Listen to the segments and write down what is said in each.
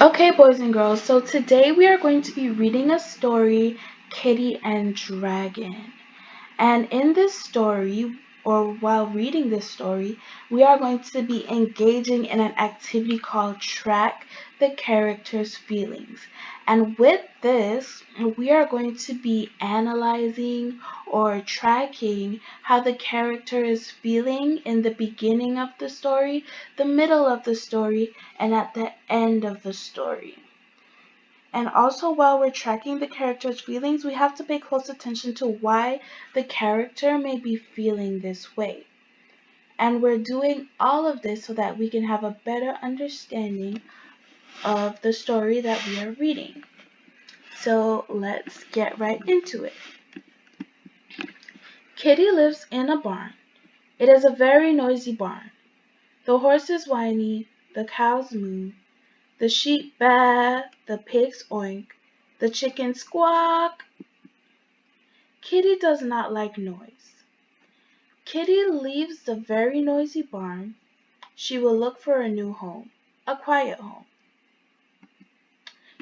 Okay, boys and girls, so today we are going to be reading a story, Kitty and Dragon. And in this story, or while reading this story, we are going to be engaging in an activity called Track the Character's Feelings. And with this, we are going to be analyzing or tracking how the character is feeling in the beginning of the story, the middle of the story, and at the end of the story. And also, while we're tracking the character's feelings, we have to pay close attention to why the character may be feeling this way. And we're doing all of this so that we can have a better understanding of the story that we are reading. So let's get right into it. Kitty lives in a barn. It is a very noisy barn. The horses whiny, the cows moo, the sheep baa, the pigs oink, the chickens squawk. Kitty does not like noise. Kitty leaves the very noisy barn. She will look for a new home, a quiet home.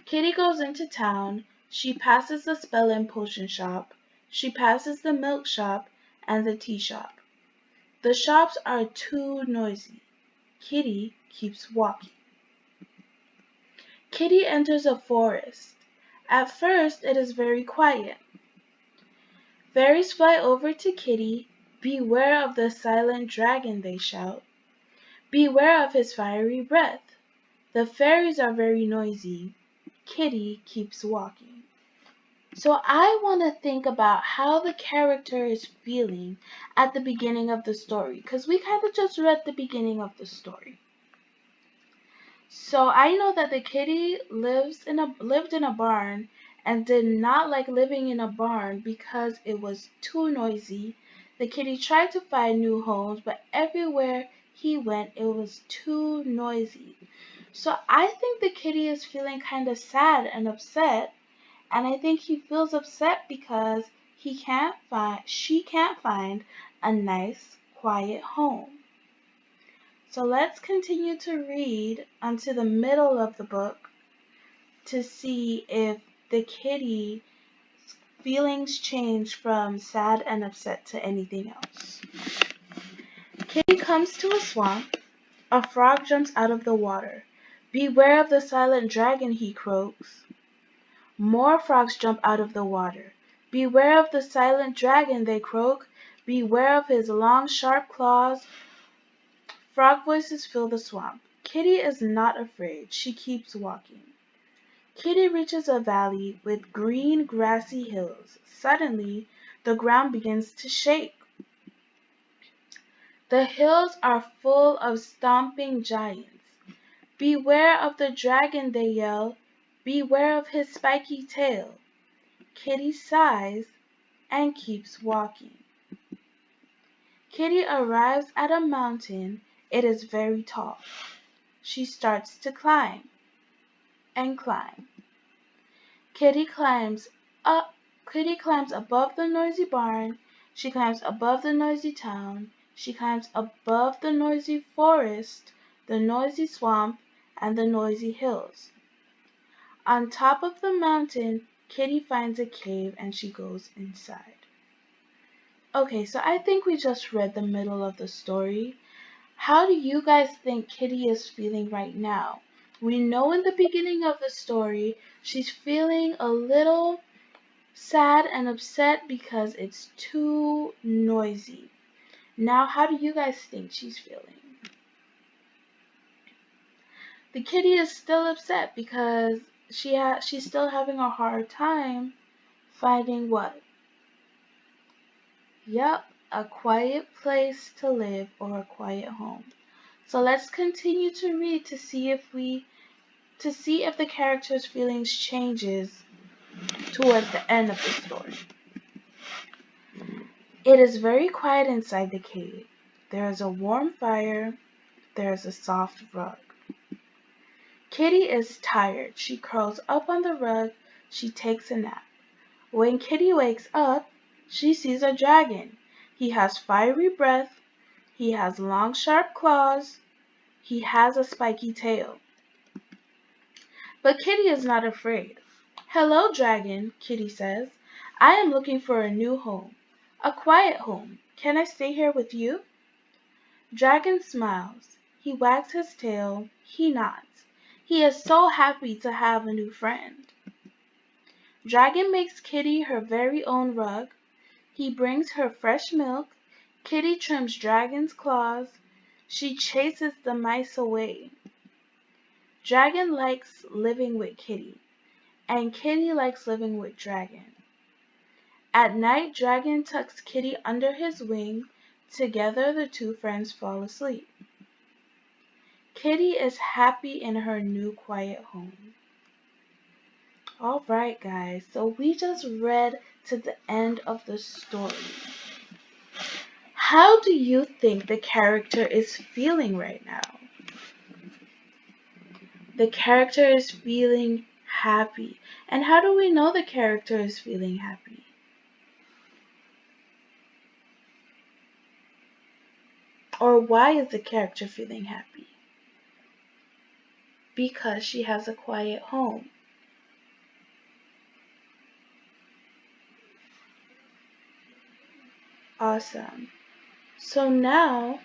Kitty goes into town. She passes the spell and potion shop. She passes the milk shop and the tea shop. The shops are too noisy. Kitty keeps walking. Kitty enters a forest. At first it is very quiet. Fairies fly over to Kitty. Beware of the silent dragon, they shout. Beware of his fiery breath. The fairies are very noisy. Kitty keeps walking. So I want to think about how the character is feeling at the beginning of the story, because we kind of just read the beginning of the story. So I know that the kitty lived in a barn and did not like living in a barn because it was too noisy. The kitty tried to find new homes, but everywhere he went it was too noisy. So I think the kitty is feeling kind of sad and upset, and I think he feels upset because she can't find a nice quiet home. So let's continue to read unto the middle of the book to see if the kitty's feelings change from sad and upset to anything else. Kitty comes to a swamp. A frog jumps out of the water. Beware of the silent dragon, he croaks. More frogs jump out of the water. Beware of the silent dragon, they croak. Beware of his long, sharp claws. Frog voices fill the swamp. Kitty is not afraid. She keeps walking. Kitty reaches a valley with green, grassy hills. Suddenly, the ground begins to shake. The hills are full of stomping giants. Beware of the dragon, they yell. Beware of his spiky tail. Kitty sighs and keeps walking. Kitty arrives at a mountain. It is very tall. She starts to climb and climb. Kitty climbs up. Kitty climbs above the noisy barn. She climbs above the noisy town. She climbs above the noisy forest, the noisy swamp, and the noisy hills. On top of the mountain, Kitty finds a cave and she goes inside. Okay, so I think we just read the middle of the story. How do you guys think Kitty is feeling right now? We know in the beginning of the story she's feeling a little sad and upset because it's too noisy. Now, how do you guys think she's feeling? The kitty is still upset because she's still having a hard time finding what? Yep, a quiet place to live or a quiet home. So let's continue to read to see if the character's feelings changes towards the end of the story. It is very quiet inside the cave. There is a warm fire. There is a soft rug. Kitty is tired. She curls up on the rug. She takes a nap. When Kitty wakes up, she sees a dragon. He has fiery breath. He has long, sharp claws. He has a spiky tail. But Kitty is not afraid. "Hello, Dragon," Kitty says. "I am looking for a new home. A quiet home. Can I stay here with you?" Dragon smiles. He wags his tail. He nods. He is so happy to have a new friend. Dragon makes Kitty her very own rug. He brings her fresh milk. Kitty trims Dragon's claws. She chases the mice away. Dragon likes living with Kitty, and Kitty likes living with Dragon. At night, Dragon tucks Kitty under his wing. Together, the two friends fall asleep. Kitty is happy in her new quiet home. Alright, guys, so we just read to the end of the story. How do you think the character is feeling right now? The character is feeling happy. And how do we know the character is feeling happy? Or why is the character feeling happy? Because she has a quiet home. Awesome. So now